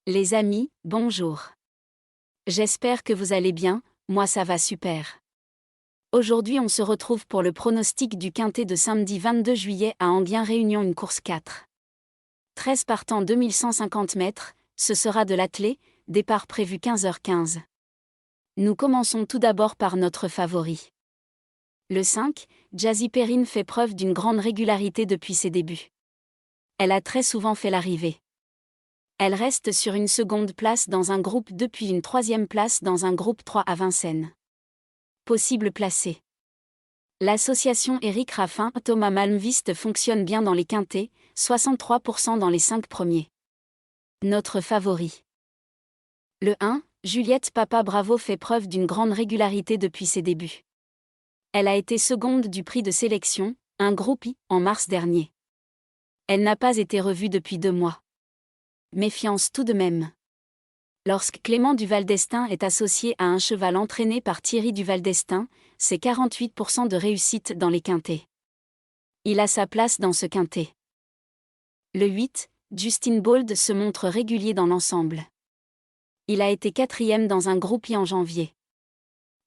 Les amis, bonjour. J'espère que vous allez bien, moi ça va super. Aujourd'hui on se retrouve pour le pronostic du quintet de samedi 22 juillet à Enghien Réunion, une course 4. 13 partants 2150 mètres, ce sera de l'attelé, départ prévu 15h15. Nous commençons tout d'abord par notre favori. Le 5, Jazzy Perrine fait preuve d'une grande régularité depuis ses débuts. Elle a très souvent fait l'arrivée. Elle reste sur une seconde place dans un groupe 2 puis une troisième place dans un groupe 3 à Vincennes. Possible placé. L'association Éric Raffin Thomas Malmvist fonctionne bien dans les quintets, 63% dans les 5 premiers. Notre favori. Le 1, Juliette Papa Bravo fait preuve d'une grande régularité depuis ses débuts. Elle a été seconde du prix de sélection, un groupe I, en mars dernier. Elle n'a pas été revue depuis 2 mois. Méfiance tout de même. Lorsque Clément Duval-Destin est associé à un cheval entraîné par Thierry Duval-Destin, c'est 48% de réussite dans les quintets. Il a sa place dans ce quintet. Le 8, Justin Bold se montre régulier dans l'ensemble. Il a été 4e dans un groupe I en janvier.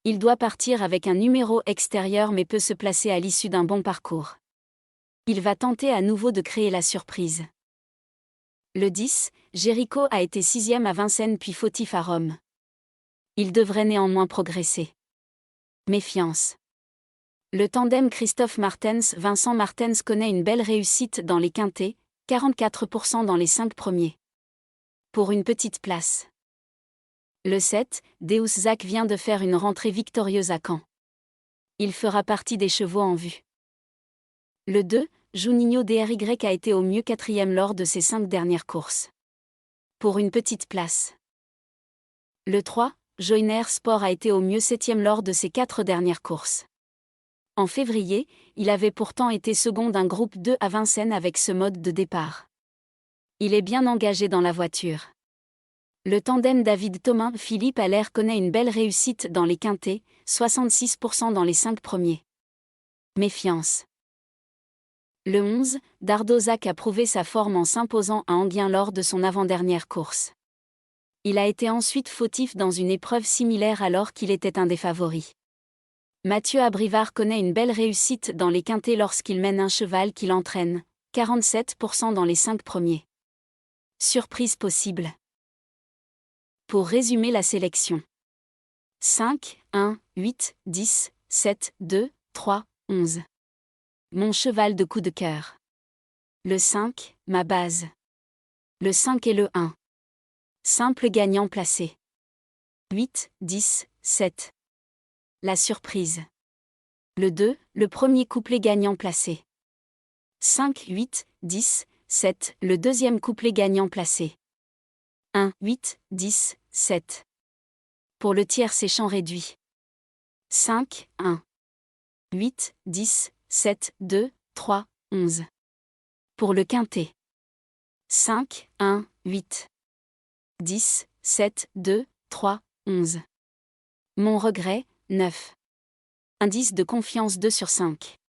Il doit partir avec un numéro extérieur mais peut se placer à l'issue d'un bon parcours. Il va tenter à nouveau de créer la surprise. Le 10, Jéricho a été 6e à Vincennes puis fautif à Rome. Il devrait néanmoins progresser. Méfiance. Le tandem Christophe Martens-Vincent Martens connaît une belle réussite dans les quintets, 44% dans les 5 premiers. Pour une petite place. Le 7, Deus Zach vient de faire une rentrée victorieuse à Caen. Il fera partie des chevaux en vue. Le 2, Juninho DRY a été au mieux 4e lors de ses 5 dernières courses. Pour une petite place. Le 3, Joyner Sport a été au mieux 7e lors de ses 4 dernières courses. En février, il avait pourtant été second d'un groupe 2 à Vincennes avec ce mode de départ. Il est bien engagé dans la voiture. Le tandem David Thomas-Philippe Allaire connaît une belle réussite dans les quintets, 66% dans les 5 premiers. Méfiance. Le 11, Dardozac a prouvé sa forme en s'imposant à Enghien lors de son avant-dernière course. Il a été ensuite fautif dans une épreuve similaire alors qu'il était un des favoris. Mathieu Abrivard connaît une belle réussite dans les quintets lorsqu'il mène un cheval qu'il entraîne, 47% dans les 5 premiers. Surprise possible. Pour résumer la sélection. 5, 1, 8, 10, 7, 2, 3, 11. Mon cheval de coup de cœur. Le 5, ma base. Le 5 et le 1. Simple gagnant placé. 8, 10, 7. La surprise. Le 2, le premier couplet gagnant placé. 5, 8, 10, 7, le deuxième couplet gagnant placé. 1, 8, 10, 7. Pour le tiers c'est champ réduit. 5, 1. 8, 10, 7, 2, 3, 11. Pour le quintet. 5, 1, 8. 10, 7, 2, 3, 11. Mon regret, 9. Indice de confiance 2 sur 5.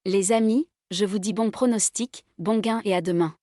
Les amis, je vous dis bon pronostic, bon gain et à demain.